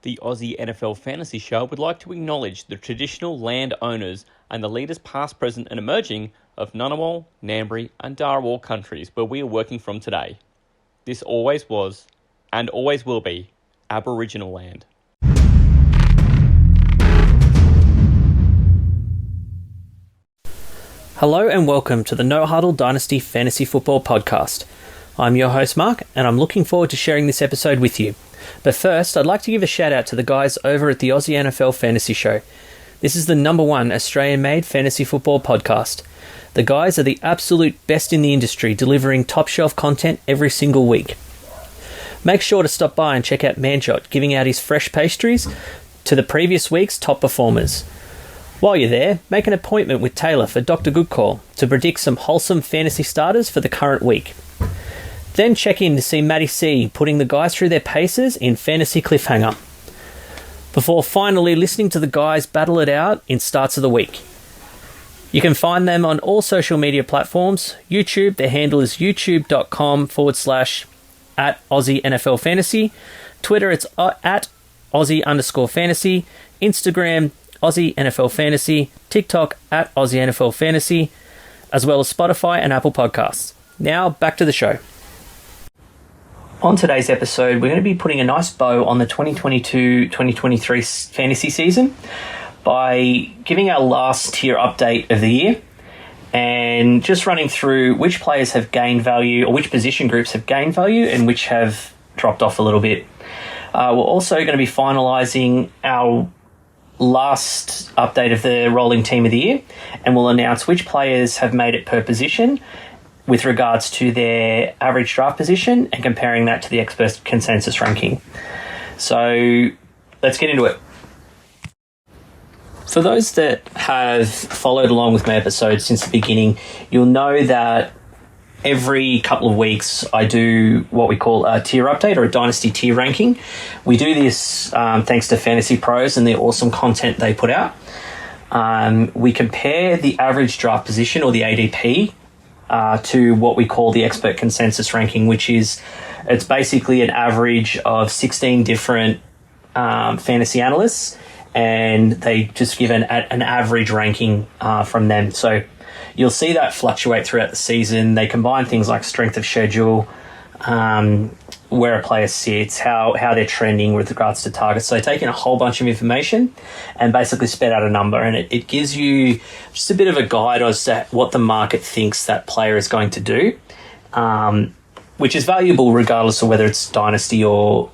The Aussie NFL Fantasy Show would like to acknowledge the traditional land owners and the leaders past, present and emerging of Ngunnawal, Ngambri and Darawal countries where we are working from today. This always was, and always will be, Aboriginal land. Hello and welcome to the No Huddle Dynasty Fantasy Football Podcast. I'm your host Mark and I'm looking forward to sharing this episode with you. But first, I'd like to give a shout out to the guys over at the Aussie NFL Fantasy Show. This is the #1 Australian-made fantasy football podcast. The guys are the absolute best in the industry, delivering top-shelf content every single week. Make sure to stop by and check out Manjot, giving out his fresh pastries to the previous week's top performers. While you're there, make an appointment with Taylor for Dr. Goodcall to predict some wholesome fantasy starters for the current week. Then check in to see Matty C putting the guys through their paces in Fantasy Cliffhanger, before finally listening to the guys battle it out in Starts of the Week. You can find them on all social media platforms. YouTube, their handle is youtube.com/@Aussie NFL Fantasy. Twitter, it's at Aussie_fantasy. Instagram, Aussie NFL Fantasy. TikTok, at Aussie NFL Fantasy, as well as Spotify and Apple Podcasts. Now, back to the show. On today's episode, we're going to be putting a nice bow on the 2022-2023 fantasy season by giving our last tier update of the year and just running through which players have gained value or which position groups have gained value and which have dropped off a little bit. We're also going to be finalising our last update of the rolling team of the year, and we'll announce which players have made it per position with regards to their average draft position and comparing that to the expert consensus ranking. So let's get into it. For those that have followed along with my episodes since the beginning, you'll know that every couple of weeks I do what we call a tier update or a dynasty tier ranking. We do this thanks to Fantasy Pros and the awesome content they put out. We compare the average draft position or the ADP to what we call the expert consensus ranking, which is, it's basically an average of 16 different fantasy analysts, and they just give an average ranking from them. So you'll see that fluctuate throughout the season. They combine things like strength of schedule, where a player sits, how they're trending with regards to targets. So they take in a whole bunch of information and basically spit out a number, and it gives you just a bit of a guide as to what the market thinks that player is going to do, which is valuable regardless of whether it's dynasty or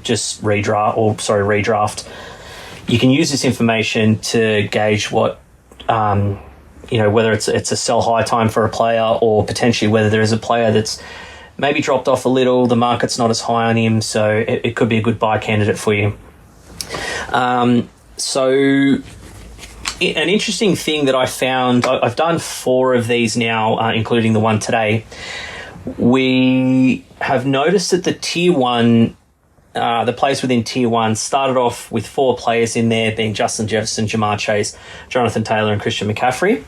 just redraft. You can use this information to gauge what whether it's a sell high time for a player, or potentially whether there is a player that's maybe dropped off a little, the market's not as high on him, so it could be a good buy candidate for you. So an interesting thing that I found, I've done 4 of these now, including the one today. We have noticed that the tier 1, the players within tier 1 started off with 4 players in there, being Justin Jefferson, Jamar Chase, Jonathan Taylor and Christian McCaffrey.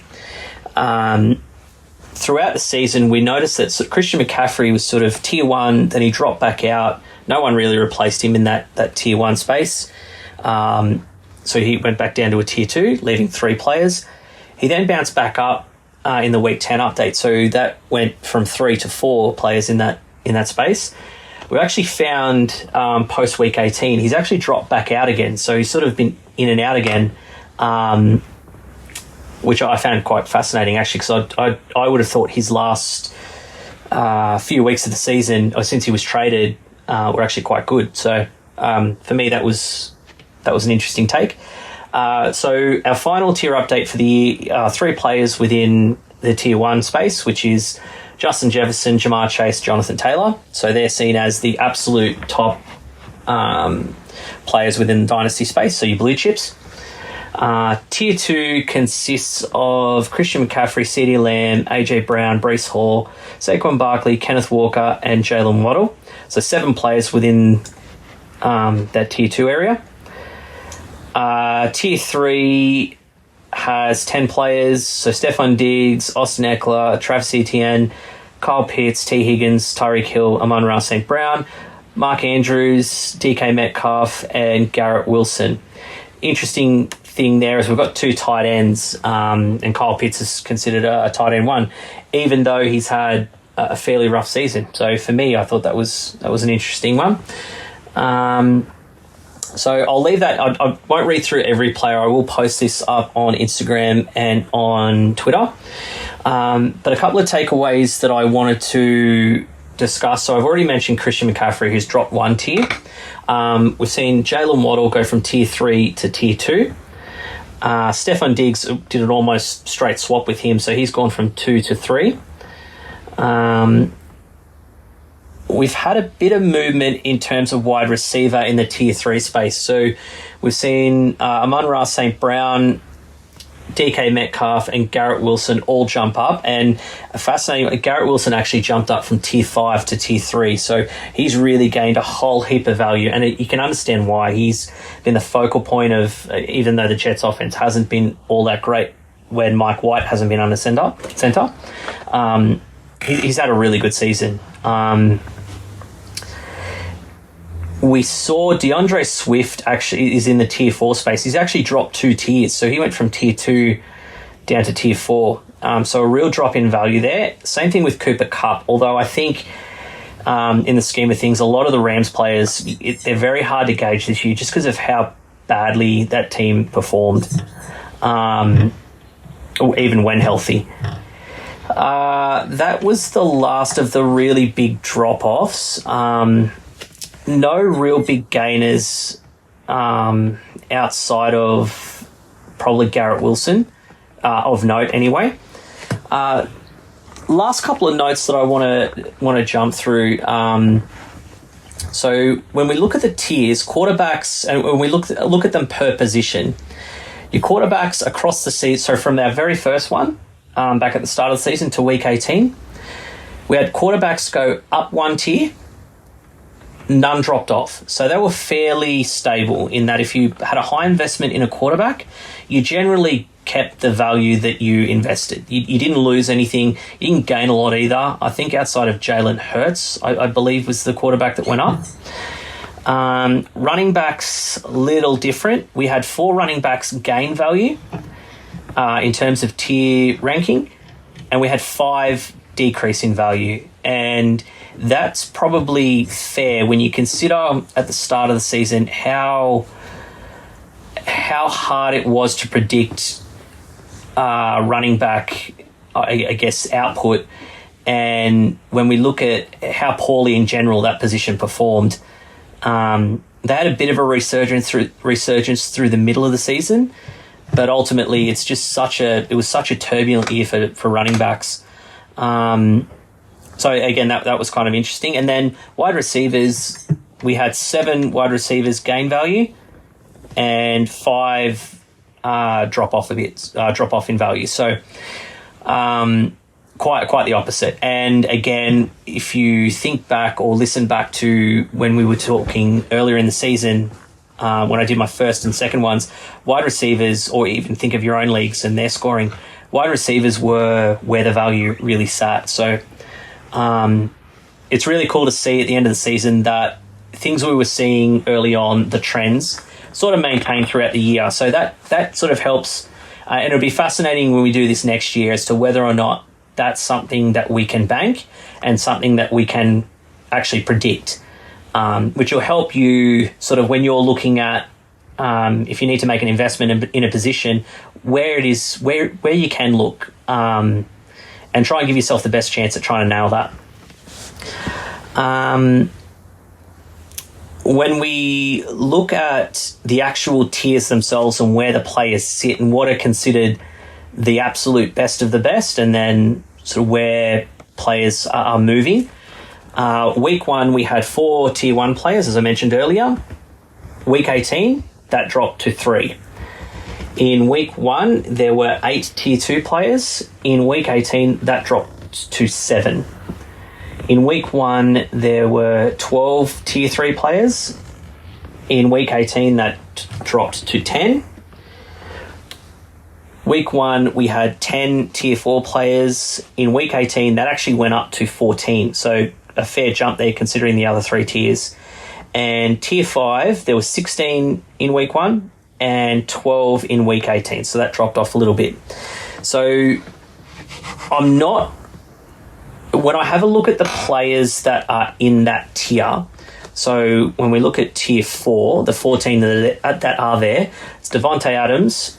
Throughout the season, we noticed that Christian McCaffrey was sort of tier 1, then he dropped back out. No one really replaced him in that tier 1 space. So he went back down to a tier 2, leaving 3 players. He then bounced back up in the week 10 update. So that went from 3 to 4 players in that space. We actually found post week 18, he's actually dropped back out again. So he's sort of been in and out again, which I found quite fascinating, actually, because I would have thought his last few weeks of the season, or since he was traded, were actually quite good. So for me, that was an interesting take. So our final tier update for the year, 3 players within the tier 1 space, which is Justin Jefferson, Jamar Chase, Jonathan Taylor. So they're seen as the absolute top players within the dynasty space, so your blue chips. Tier 2 consists of Christian McCaffrey, CeeDee Lamb, AJ Brown, Breece Hall, Saquon Barkley, Kenneth Walker, and Jalen Waddle. So 7 players within that tier 2 area. Tier 3 has 10 players, so Stephon Diggs, Austin Eckler, Travis Etienne, Kyle Pitts, T. Higgins, Tyreek Hill, Amon-Ra St. Brown. Mark Andrews, DK Metcalf, and Garrett Wilson. Interesting thing there is we've got 2 tight ends, and Kyle Pitts is considered a tight end 1, even though he's had a fairly rough season. So for me, I thought that was an interesting one. So I'll leave that. I won't read through every player. I will post this up on Instagram and on Twitter. But a couple of takeaways that I wanted to discuss. So I've already mentioned Christian McCaffrey, who's dropped 1 tier. We've seen Jalen Waddle go from tier 3 to tier 2. Stephon Diggs did an almost straight swap with him, so he's gone from 2 to 3. We've had a bit of movement in terms of wide receiver in the tier 3 space. So we've seen Amon-Ra St. Brown, DK Metcalf, and Garrett Wilson all jump up. And fascinating, Garrett Wilson actually jumped up from tier 5 to tier 3. So he's really gained a whole heap of value. And you can understand why. He's been the focal point of, even though the Jets offense hasn't been all that great when Mike White hasn't been under center. He's had a really good season. We saw DeAndre Swift actually is in the tier 4 space. He's actually dropped 2 tiers. So he went from tier 2 down to tier 4. So a real drop in value there. Same thing with Cooper Kupp, although I think in the scheme of things, a lot of the Rams players, they're very hard to gauge this year just because of how badly that team performed, even when healthy. That was the last of the really big drop-offs. No real big gainers outside of probably Garrett Wilson, of note anyway. Last couple of notes that I want to jump through. So when we look at the tiers, quarterbacks, and when we look at them per position, your quarterbacks across the season, so from our very first one, back at the start of the season to week 18, we had quarterbacks go up 1 tier, none dropped off. So they were fairly stable in that if you had a high investment in a quarterback, you generally kept the value that you invested. You didn't lose anything. You didn't gain a lot either. I think outside of Jalen Hurts, I believe was the quarterback that went up. Running backs, little different. We had 4 running backs gain value in terms of tier ranking, and we had 5 decrease in value. And that's probably fair when you consider at the start of the season how hard it was to predict running back, I guess, output. And when we look at how poorly in general that position performed, they had a bit of a resurgence through the middle of the season. But ultimately, it's just it was such a turbulent year for running backs. So again, that was kind of interesting. And then wide receivers, we had 7 wide receivers gain value, and 5 drop off in value. So quite the opposite. And again, if you think back or listen back to when we were talking earlier in the season, when I did my first and second ones, wide receivers, or even think of your own leagues and their scoring, wide receivers were where the value really sat. So it's really cool to see at the end of the season that things we were seeing early on, the trends, sort of maintained throughout the year. So that sort of helps. And it'll be fascinating when we do this next year as to whether or not that's something that we can bank and something that we can actually predict. Which will help you sort of when you're looking at if you need to make an investment in a position, where you can look and try and give yourself the best chance at trying to nail that. When we look at the actual tiers themselves and where the players sit and what are considered the absolute best of the best, and then sort of where players are moving, week 1, we had 4 tier 1 players, as I mentioned earlier. Week 18, that dropped to 3. In week 1, there were 8 tier 2 players. In week 18, that dropped to 7. In week 1, there were 12 tier 3 players. In week 18, that dropped to 10. Week 1, we had 10 tier 4 players. In week 18, that actually went up to 14. So a fair jump there considering the other 3 tiers. And tier 5, there was 16 in week 1 and 12 in week 18. So that dropped off a little bit. So I'm not... When I have a look at the players that are in that tier, so when we look at tier 4, the 14 that are there, it's Devontae Adams,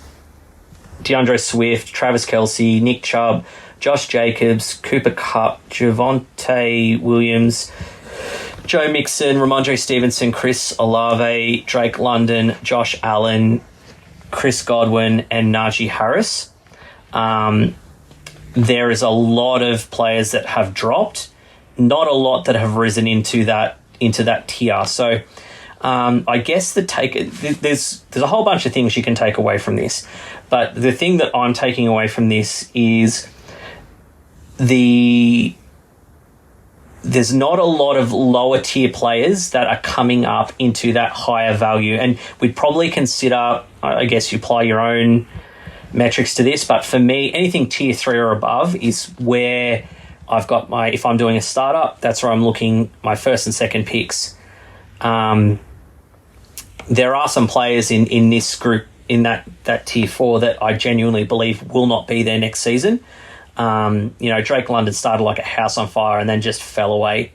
DeAndre Swift, Travis Kelce, Nick Chubb, Josh Jacobs, Cooper Kupp, Javonte Williams, Joe Mixon, Ramondre Stevenson, Chris Olave, Drake London, Josh Allen, Chris Godwin, and Najee Harris. There is a lot of players that have dropped, not a lot that have risen into that tier. So I guess there's a whole bunch of things you can take away from this, but the thing that I'm taking away from this is there's not a lot of lower tier players that are coming up into that higher value, and we'd probably consider, I guess you apply your own metrics to this, but for me, anything tier 3 or above is where I've got if I'm doing a startup, that's where I'm looking my first and second picks. There are some players in this group, in that tier 4, that I genuinely believe will not be there next season. Drake London started like a house on fire and then just fell away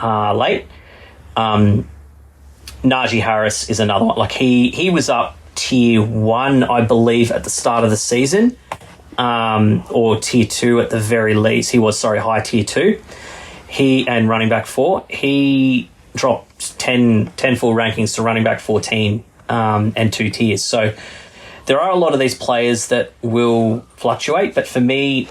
late. Najee Harris is another one. Like he was up tier 1, I believe, at the start of the season, or tier 2 at the very least. He was, high tier 2. He and running back 4. He dropped 10 full rankings to running back 14 and 2 tiers. So there are a lot of these players that will fluctuate, but for me,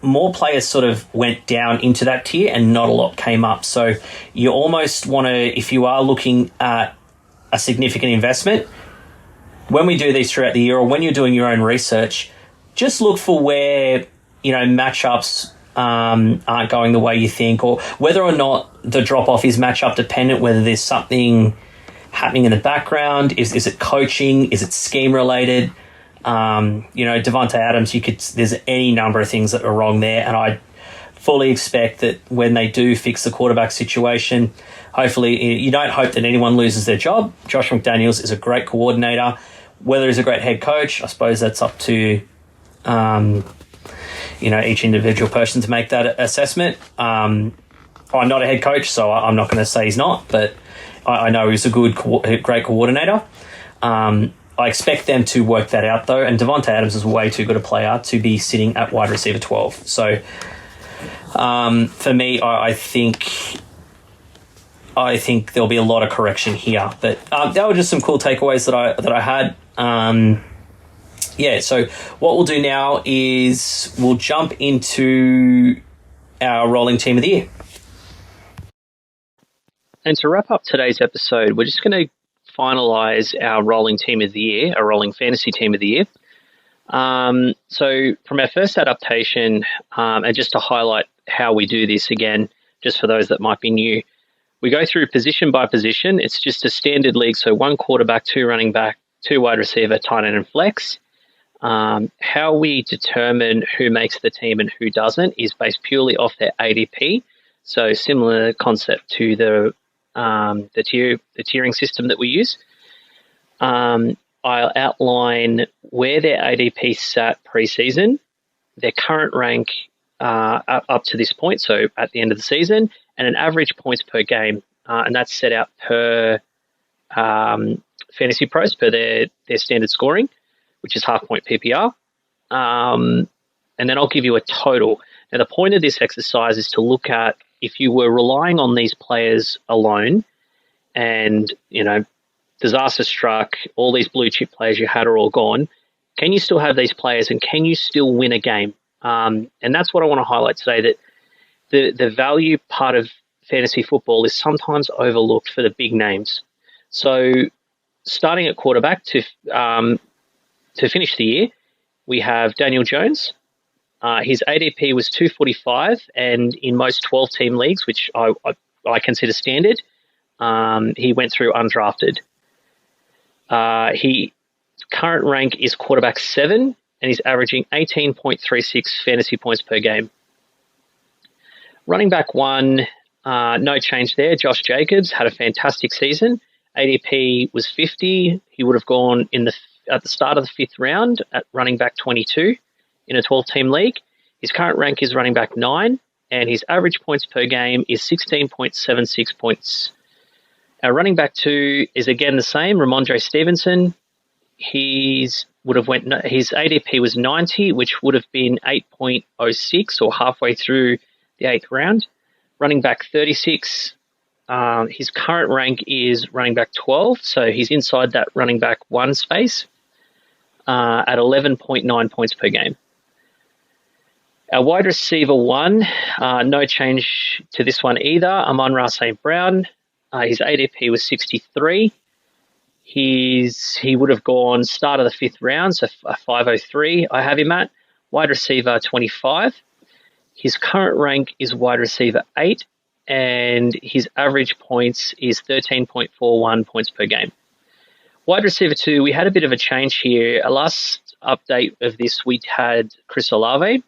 more players sort of went down into that tier and not a lot came up. So you almost want to, if you are looking at a significant investment, when we do these throughout the year, or when you're doing your own research, just look for where, matchups aren't going the way you think, or whether or not the drop-off is matchup dependent, whether there's something happening in the background. Is it coaching? Is it scheme related? Devontae Adams, there's any number of things that are wrong there, and I fully expect that when they do fix the quarterback situation, hopefully, you don't hope that anyone loses their job. Josh McDaniels is a great coordinator. Whether he's a great head coach, I suppose that's up to each individual person to make that assessment. I'm not a head coach, so I'm not going to say he's not, but I know he's a great coordinator. I expect them to work that out, though, and Devontae Adams is way too good a player to be sitting at wide receiver 12. So for me, I think there'll be a lot of correction here. But that were just some cool takeaways that I had. So what we'll do now is we'll jump into our rolling team of the year. And to wrap up today's episode, we're just going to finalise our rolling team of the year, our rolling fantasy team of the year. So from our first adaptation, and just to highlight how we do this again, just for those that might be new, we go through position by position. It's just a standard league, so 1 quarterback, 2 running back, 2 wide receiver, tight end and flex. How we determine who makes the team and who doesn't is based purely off their ADP. So similar concept to the tiering system that we use. I'll outline where their ADP sat preseason, their current rank up to this point, so at the end of the season, and an average points per game, and that's set out per Fantasy Pros, per their standard scoring, which is half point PPR. And then I'll give you a total. Now, the point of this exercise is to look at, if you were relying on these players alone and, disaster struck, all these blue chip players you had are all gone, can you still have these players and can you still win a game? And that's what I want to highlight today, that the value part of fantasy football is sometimes overlooked for the big names. So starting at quarterback to finish the year, we have Daniel Jones. His ADP was 245, and in most 12-team leagues, which I consider standard, he went through undrafted. His current rank is quarterback 7, and he's averaging 18.36 fantasy points per game. Running back 1, No change there. Josh Jacobs had a fantastic season. ADP was 50. He would have gone at the start of the 5th round at running back 22 in a 12-team league. His current rank is running back 9, and his average points per game is 16.76 points. Our running back 2 is again the same, Ramondre Stevenson. His ADP was 90, which would have been 8.06 or halfway through the 8th round. Running back 36, his current rank is running back 12, so he's inside that running back 1 space at 11.9 points per game. Our wide receiver 1, no change to this one either, Amon-Ra St. Brown. His ADP was 63. He would have gone start of the 5th round, so a 503 I have him at. Wide receiver 25. His current rank is wide receiver 8, and his average points is 13.41 points per game. Wide receiver 2, we had a bit of a change here. Our last update of this, we had Chris Olave.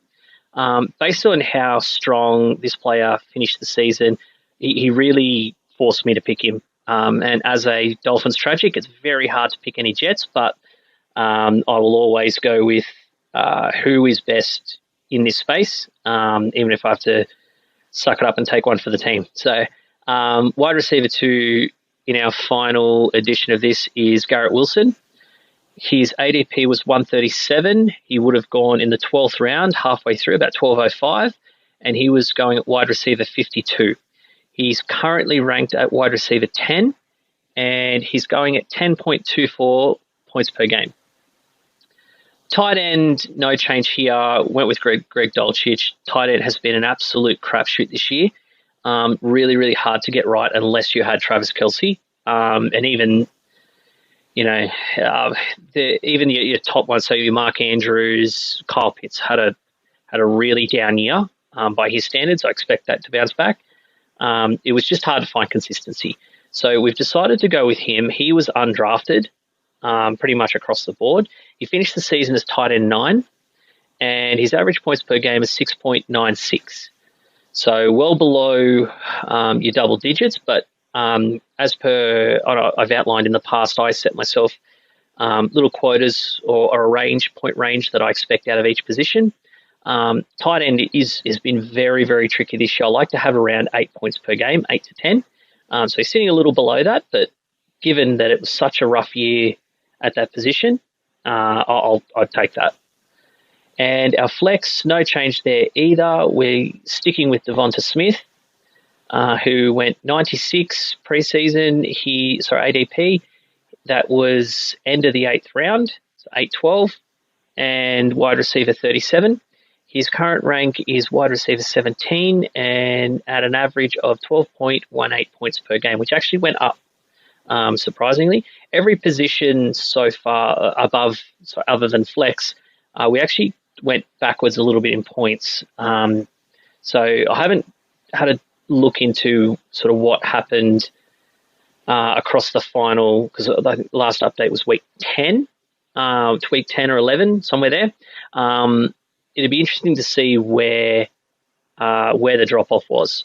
Based on how strong this player finished the season, he really forced me to pick him. And as a Dolphins tragic, it's very hard to pick any Jets, but I will always go with who is best in this space, even if I have to suck it up and take one for the team. So wide receiver 2 in our final edition of this is Garrett Wilson. His ADP was 137. He would have gone in the 12th round, halfway through, about 12:05, and he was going at wide receiver 52. He's currently ranked at wide receiver 10, and he's going at 10.24 points per game. Tight end, no change here. Went with Greg Dulcich. Tight end has been an absolute crapshoot this year. Really, really hard to get right unless you had Travis Kelce. And even, even your top ones, so your Mark Andrews, Kyle Pitts had a really down year by his standards. I expect that to bounce back. It was just hard to find consistency. So we've decided to go with him. He was undrafted pretty much across the board. He finished the season as tight end 9, and his average points per game is 6.96. So well below your double digits, but as per I've outlined in the past, I set myself little quotas or a point range that I expect out of each position. Tight end has been very, very tricky this year. I like to have around 8 points per game, 8 to 10. So he's sitting a little below that, but given that it was such a rough year at that position, I'd take that. And our flex, no change there either. We're sticking with Devonta Smith, who went 96 preseason. ADP, that was end of the 8th round, so 8-12, and wide receiver 37. His current rank is wide receiver 17 and at an average of 12.18 points per game, which actually went up, surprisingly. Every position so far other than flex, we actually went backwards a little bit in points. So I haven't had a look into sort of what happened across the final, because the last update was week 10, week 10 or 11, somewhere there. It'd be interesting to see where the drop-off was.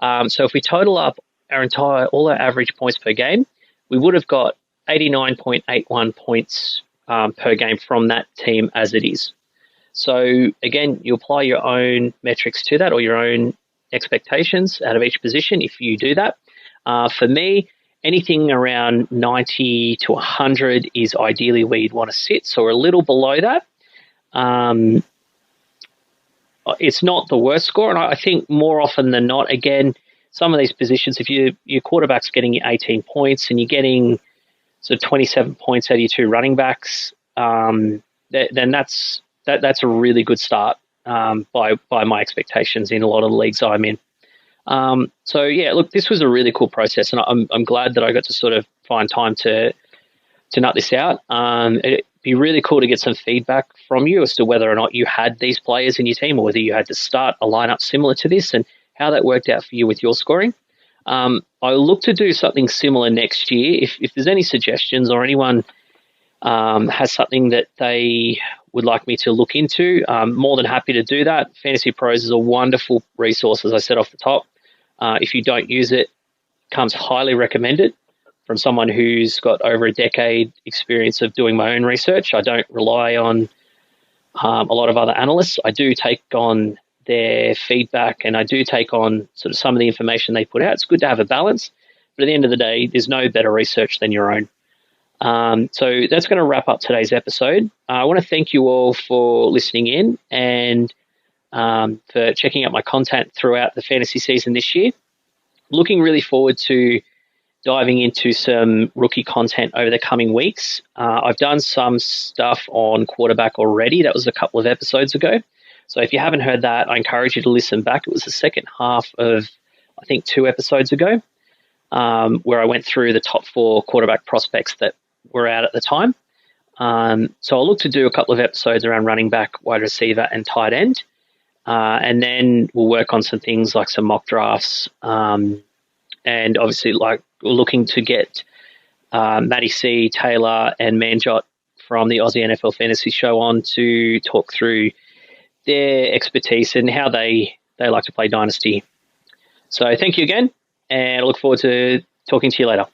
So if we total up all our average points per game, we would have got 89.81 points per game from that team as it is. So again, you apply your own metrics to that or your own expectations out of each position if you do that. For me, anything around 90 to 100 is ideally where you'd want to sit. So we're a little below that. It's not the worst score, and I think more often than not, again, some of these positions, if your quarterback's getting you 18 points and you're getting sort of 27 points out of your 2 running backs, then that's a really good start by my expectations in a lot of the leagues I'm in. So yeah, look, this was a really cool process, and I'm glad that I got to sort of find time to nut this out. It'd be really cool to get some feedback from you as to whether or not you had these players in your team or whether you had to start a lineup similar to this and how that worked out for you with your scoring. I look to do something similar next year. If there's any suggestions or anyone has something that they would like me to look into, I'm more than happy to do that. Fantasy Pros is a wonderful resource, as I said off the top. If you don't use it, comes highly recommended from someone who's got over a decade experience of doing my own research. I don't rely on a lot of other analysts. I do take on their feedback, and I do take on sort of some of the information they put out. It's good to have a balance, but at the end of the day, there's no better research than your own. So that's going to wrap up today's episode. I want to thank you all for listening in and for checking out my content throughout the fantasy season this year. Looking really forward to diving into some rookie content over the coming weeks. I've done some stuff on quarterback already. That was a couple of episodes ago. So if you haven't heard that, I encourage you to listen back. It was the second half of, I think, 2 episodes ago, where I went through the top 4 quarterback prospects that were out at the time. So I'll look to do a couple of episodes around running back, wide receiver, and tight end. And then we'll work on some things like some mock drafts, and obviously like looking to get Matty C, Taylor, and Manjot from the Aussie NFL Fantasy Show on to talk through their expertise and how they like to play Dynasty. So thank you again, and I look forward to talking to you later.